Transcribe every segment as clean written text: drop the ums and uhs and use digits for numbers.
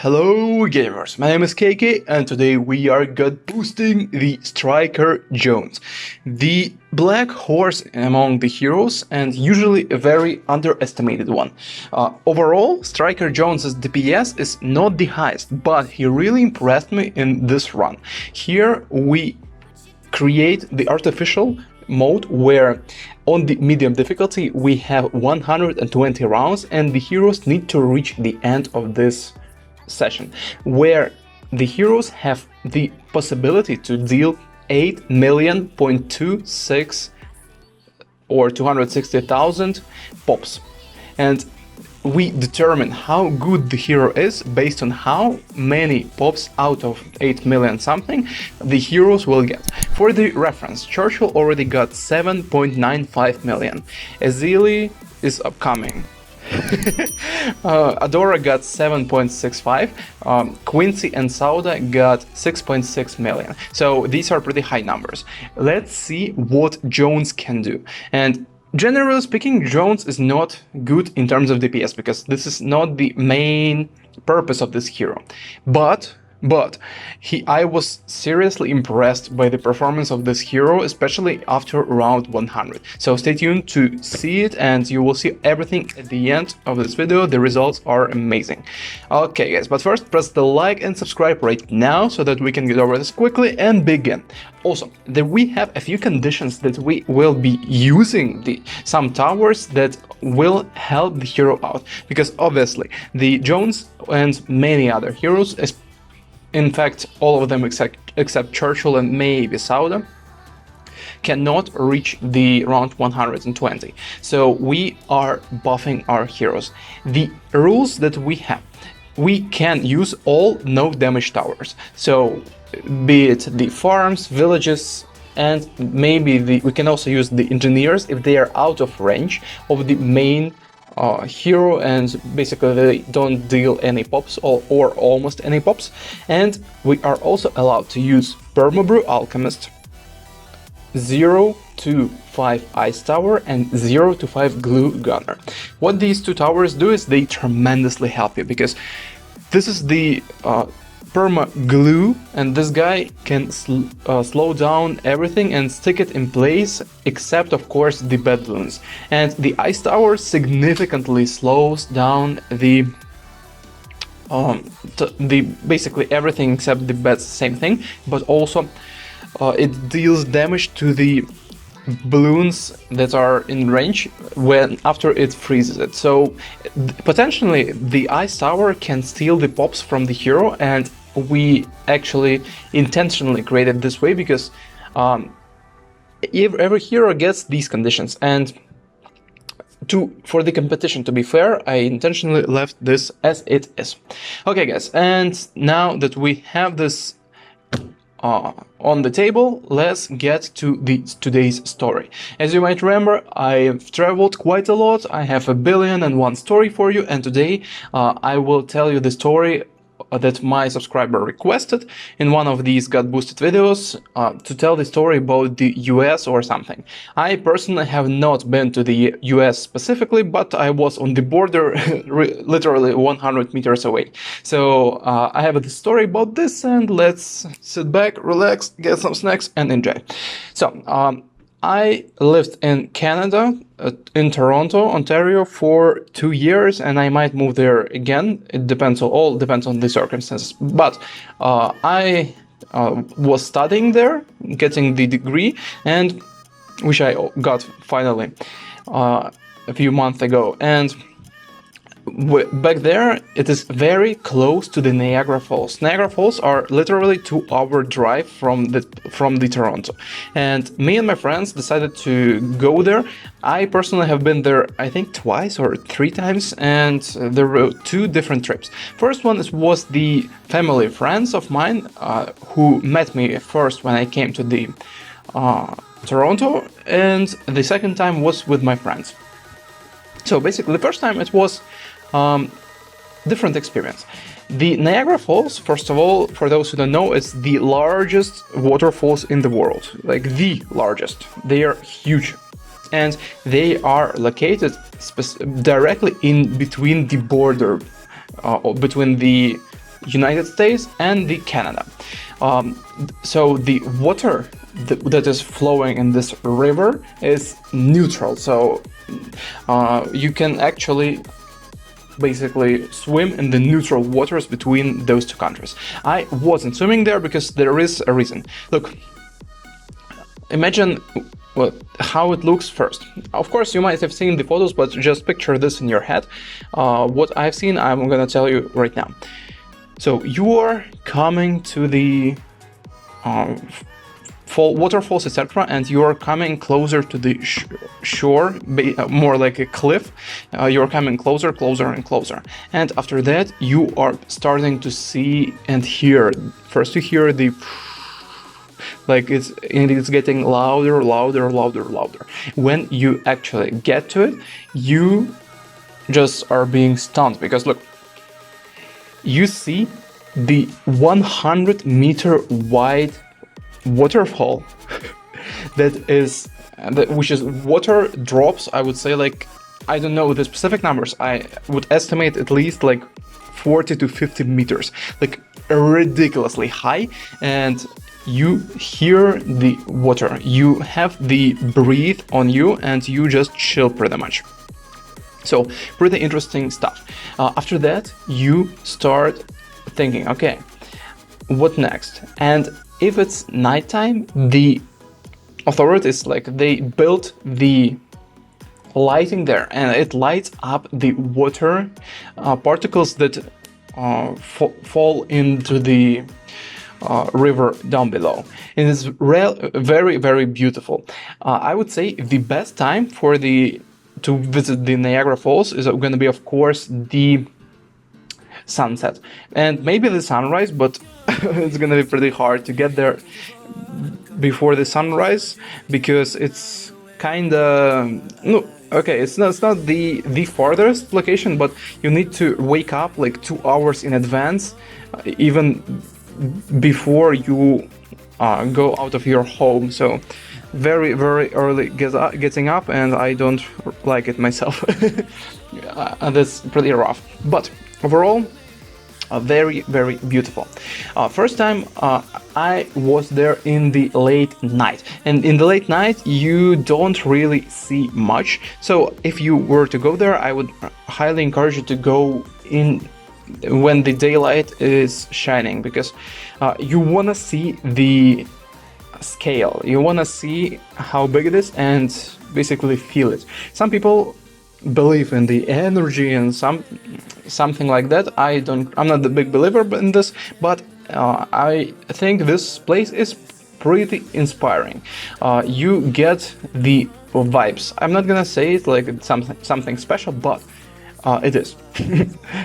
Hello gamers, my name is KK and today we are god boosting the Striker Jones, the black horse among the heroes and usually a very underestimated one. Overall, Striker Jones's DPS is not the highest, but he really impressed me in this run. Here we create the artificial mode where on the medium difficulty we have 120 rounds and the heroes need to reach the end of this session, where the heroes have the possibility to deal 8,000,026 or 260,000 pops, and we determine how good the hero is based on how many pops out of 8 million something the heroes will get. For the reference, Churchill already got 7.95 million, Azili is upcoming. Adora got 7.65, Quincy and Sauda got 6.6 million. So these are pretty high numbers. Let's see what Jones can do. And generally speaking, Jones is not good in terms of DPS because this is not the main purpose of this hero. But I was seriously impressed by the performance of this hero, especially after round 100. So stay tuned to see it and you will see everything at the end of this video. The results are amazing. Okay guys, but first press the like and subscribe right now so that we can get over this quickly and begin. Also, we have a few conditions that we will be using some towers that will help the hero out, because obviously the Jones and many other heroes, in fact all of them except Churchill and maybe Sauda, cannot reach the round 120. So we are buffing our heroes. The rules that we have: we can use all no damage towers, so be it the farms, villages, and maybe we can also use the engineers if they are out of range of the main hero and basically they don't deal any pops or almost any pops. And we are also allowed to use Permabrew Alchemist, 0 to 5 Ice Tower and 0 to 5 Glue Gunner. What these two towers do is they tremendously help you, because this is the perma glue and this guy can slow down everything and stick it in place, except of course the bed balloons. And the ice tower significantly slows down the basically everything except the beds, same thing, but also it deals damage to the balloons that are in range after it freezes it. So potentially the ice tower can steal the pops from the hero, and we actually intentionally created this way because every hero gets these conditions, and for the competition to be fair, I intentionally left this as it is. Okay guys, and now that we have this on the table, let's get to today's story. As you might remember, I've traveled quite a lot. I have 1,000,001 story for you, and today I will tell you the story that my subscriber requested in one of these God Boosted videos, to tell the story about the US or something. I personally have not been to the US specifically, but I was on the border literally 100 meters away. So I have a story about this, and let's sit back, relax, get some snacks and enjoy. So I lived in Canada, in Toronto, Ontario for 2 years, and I might move there again. It depends on the circumstances. But I was studying there, getting the degree, and which I got finally a few months ago. And back there, it is very close to the Niagara Falls. Niagara Falls are literally 2-hour drive from the Toronto. And me and my friends decided to go there. I personally have been there, I think twice or 3 times, and there were 2 different trips. First one was the family friends of mine who met me first when I came to the Toronto, and the second time was with my friends. So basically the first time it was different experience. The Niagara Falls, first of all, for those who don't know, is the largest waterfalls in the world, like the largest. They are huge, and they are located directly in between the border, between the United States and the Canada. So the water that is flowing in this river is neutral, so you can actually basically swim in the neutral waters between those two countries. I wasn't swimming there because there is a reason. Look, imagine how it looks first. Of course, you might have seen the photos, but just picture this in your head. What I've seen, I'm gonna tell you right now. So you are coming to the waterfalls, etc., and you are coming closer to the shore, more like a cliff. You're coming closer, and closer, and after that you are starting to see and hear. First you hear the like it's getting louder. When you actually get to it, you just are being stunned, because look, you see the 100-meter wide waterfall which is water drops. I would say, like, I don't know the specific numbers, I would estimate at least like 40 to 50 meters, like ridiculously high, and you hear the water, you have the breathe on you, and you just chill pretty much. So pretty interesting stuff. After that you start thinking, okay, what next? And if it's nighttime, the authorities, like, they built the lighting there, and it lights up the water particles that fall into the river down below. It is very, very beautiful. I would say the best time to visit the Niagara Falls is going to be, of course, the sunset and maybe the sunrise, but it's going to be pretty hard to get there before the sunrise, because it's kind of it's not the farthest location, but you need to wake up like 2 hours in advance, even before you go out of your home. So very, very early getting up, and I don't like it myself. That's pretty rough, but overall very, very beautiful. First time I was there in the late night, and in the late night you don't really see much, so if you were to go there, I would highly encourage you to go in when the daylight is shining, because you want to see the scale, you want to see how big it is and basically feel it. Some people believe in the energy and something like that. I'm not the big believer in this, but I think this place is pretty inspiring. You get the vibes. I'm not gonna say it like it's something special, but it is.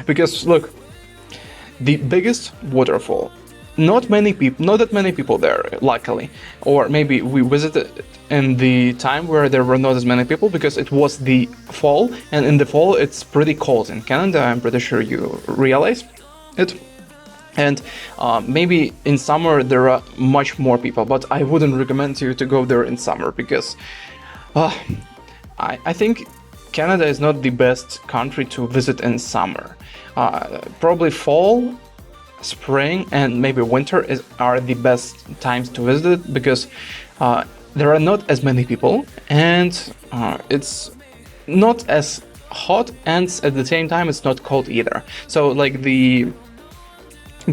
Because look, the biggest waterfall, not that many people there, luckily, or maybe we visited in the time where there were not as many people, because it was the fall, and in the fall it's pretty cold in Canada. I'm pretty sure you realize it. And maybe in summer there are much more people, but I wouldn't recommend you to go there in summer, because I think Canada is not the best country to visit in summer. Probably fall, spring, and maybe winter are the best times to visit, because there are not as many people, and it's not as hot, and at the same time it's not cold either. So like the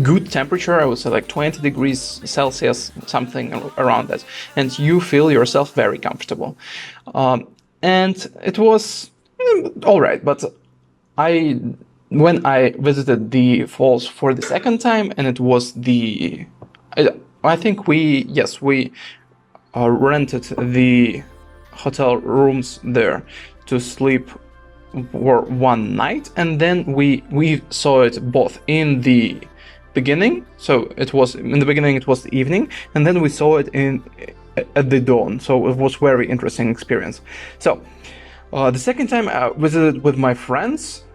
good temperature, I would say like 20 degrees Celsius, something around that, and you feel yourself very comfortable. And it was all right, but when I visited the falls for the second time, and it was I think we rented the hotel rooms there to sleep for one night, and then we saw it both in the beginning. So it was in the beginning, it was the evening, and then we saw it at the dawn. So it was very interesting experience. So the second time I visited with my friends.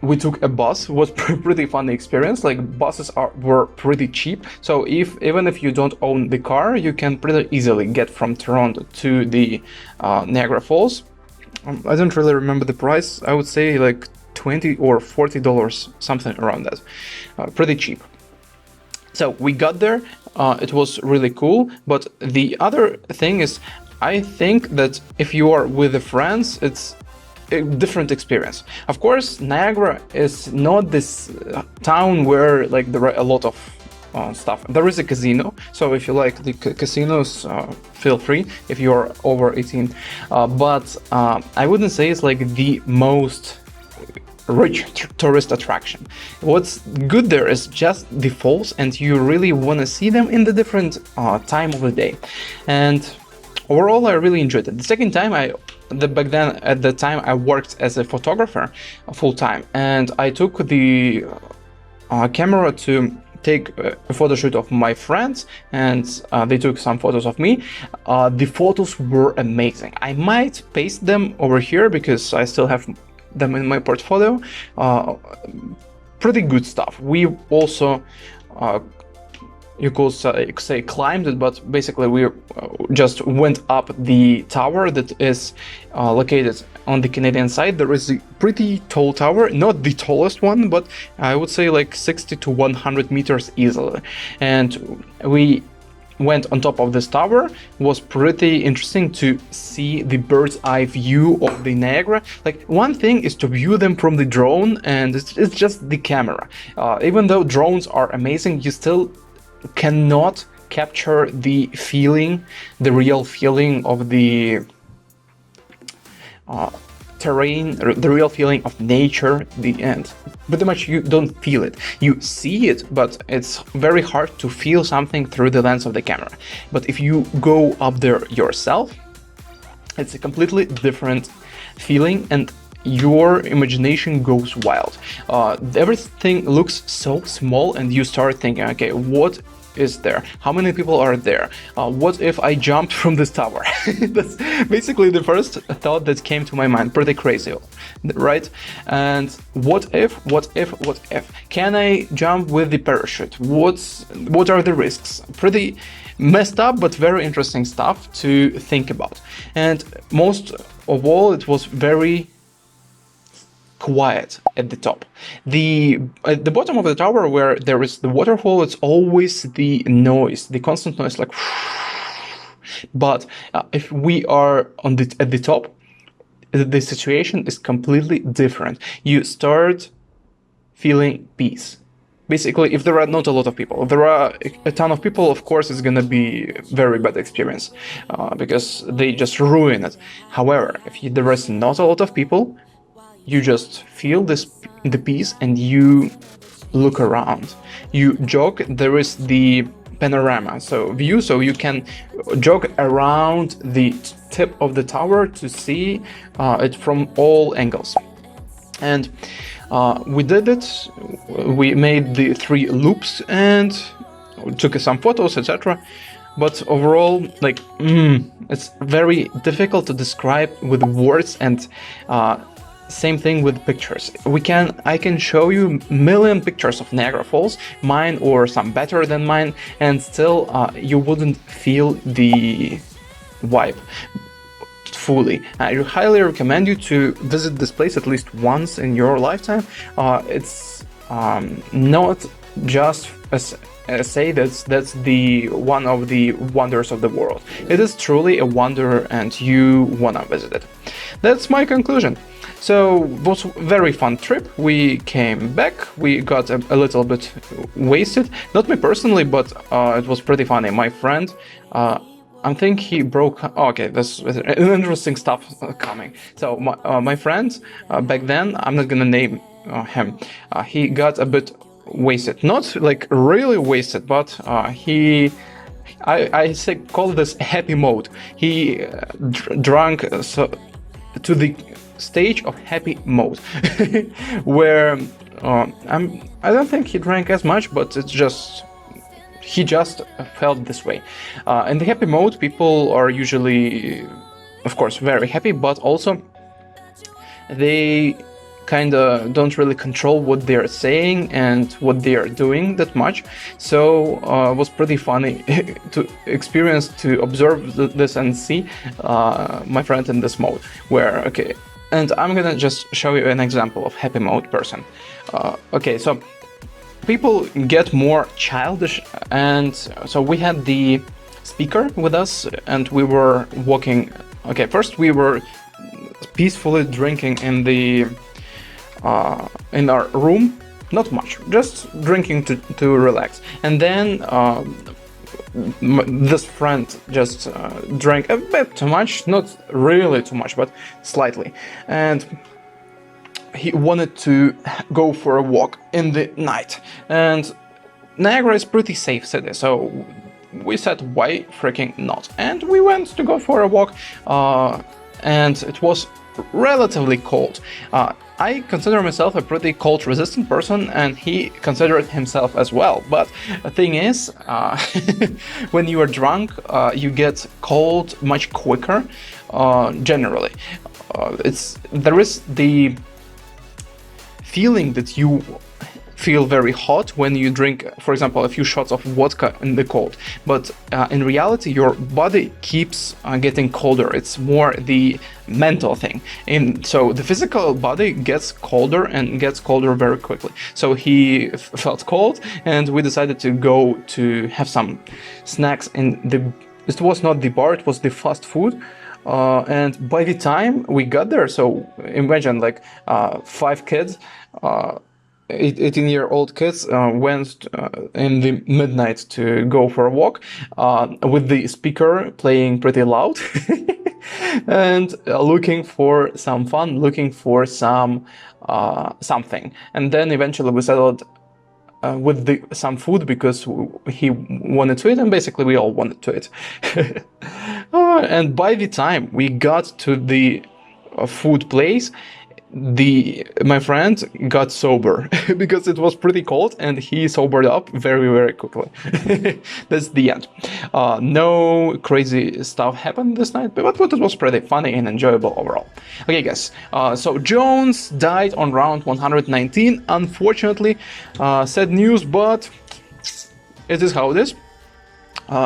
We took a bus. It was pretty funny experience. Like, buses were pretty cheap, so even if you don't own the car, you can pretty easily get from Toronto to the Niagara Falls. I don't really remember the price. I would say like $20 or $40, something around that. Pretty cheap. So we got there, it was really cool, but the other thing is, I think that if you are with the friends, it's a different experience. Of course, Niagara is not this town where like there are a lot of stuff. There is a casino, so if you like the casinos, feel free if you're over 18. But I wouldn't say it's like the most rich tourist attraction. What's good there is just the falls, and you really want to see them in the different time of the day. And overall, I really enjoyed it. The second time, back then at the time I worked as a photographer full time, and I took the camera to take a photo shoot of my friends, and they took some photos of me. The photos were amazing. I might paste them over here because I still have them in my portfolio. Pretty good stuff. We also you could say climbed it, but basically we just went up the tower that is located on the Canadian side. There is a pretty tall tower, not the tallest one, but I would say like 60 to 100 meters easily. And we went on top of this tower. It was pretty interesting to see the bird's eye view of the Niagara. Like, one thing is to view them from the drone, and it's just the camera. Even though drones are amazing, you still cannot capture the feeling, the real feeling of the terrain, the real feeling of nature. The end. Pretty much you don't feel it. You see it, but it's very hard to feel something through the lens of the camera. But if you go up there yourself, it's a completely different feeling, and your imagination goes wild. Everything looks so small, and you start thinking, okay, what is there? How many people are there? What if I jumped from this tower? That's basically the first thought that came to my mind. Pretty crazy, right? And what if? Can I jump with the parachute? What are the risks? Pretty messed up, but very interesting stuff to think about. And most of all, it was very quiet at the top. At the bottom of the tower, where there is the waterfall, it's always the noise, the constant noise, like. But if we are at the top, the situation is completely different. You start feeling peace. Basically, if there are not a lot of people, if there are a ton of people, of course, it's gonna be a very bad experience because they just ruin it. However, if there is not a lot of people, you just feel the peace, and you look around. You jog. There is the panorama, so you can jog around the tip of the tower to see it from all angles. And we did it. We made the 3 loops and took some photos, etc. But overall, like, it's very difficult to describe with words, and same thing with pictures. I can show you a million pictures of Niagara Falls, mine or some better than mine, and still you wouldn't feel the vibe fully. I highly recommend you to visit this place at least once in your lifetime. It's not just say that's the one of the wonders of the world. It is truly a wonder, and you wanna visit it. That's my conclusion. So it was a very fun trip. We came back, we got a little bit wasted. Not me personally, but it was pretty funny. My friend, I think he broke. Okay, that's interesting stuff coming. So my friend back then, I'm not gonna name him. He got a bit wasted, not like really wasted, but I say call this happy mode. He drank to the stage of happy mode, where I don't think he drank as much, but he just felt this way. In the happy mode, people are usually, of course, very happy, but also they kind of don't really control what they're saying and what they are doing that much. So it was pretty funny to experience, to observe this and see my friend in this mode, where, okay, and I'm gonna just show you an example of happy mode person. Okay, so people get more childish, and so we had the speaker with us, and we were walking. Okay, first we were peacefully drinking in our room, not much, just drinking to relax, and then this friend just drank a bit too much, not really too much, but slightly, and he wanted to go for a walk in the night. And Niagara is pretty safe city, so we said, why freaking not? And we went to go for a walk, and it was relatively cold. I consider myself a pretty cold resistant person, and he considered himself as well. But the thing is, when you are drunk, you get cold much quicker, generally. There is the feeling that you feel very hot when you drink, for example, a few shots of vodka in the cold, but in reality your body keeps getting colder. It's more the mental thing, and so the physical body gets colder and gets colder very quickly. So he felt cold, and we decided to go to have some snacks in the, it was not the bar, it was the fast food. And by the time we got there, so imagine like 5 kids, 18-year-old kids went in the midnight to go for a walk with the speaker playing pretty loud and looking for some fun, looking for some something. And then eventually we settled with some food because he wanted to eat, and basically we all wanted to eat. And by the time we got to the food place, my friend got sober because it was pretty cold, and he sobered up very, very quickly. That's the end. No crazy stuff happened this night, but it was pretty funny and enjoyable overall. Okay, guys, so Jones died on round 119. Unfortunately, sad news, but it is how it is.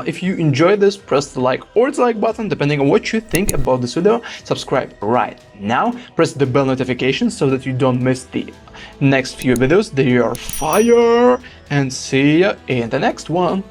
If you enjoyed this, press the like or dislike button, depending on what you think about this video. Subscribe right now, press the bell notification so that you don't miss the next few videos. They are fire, and see ya in the next one.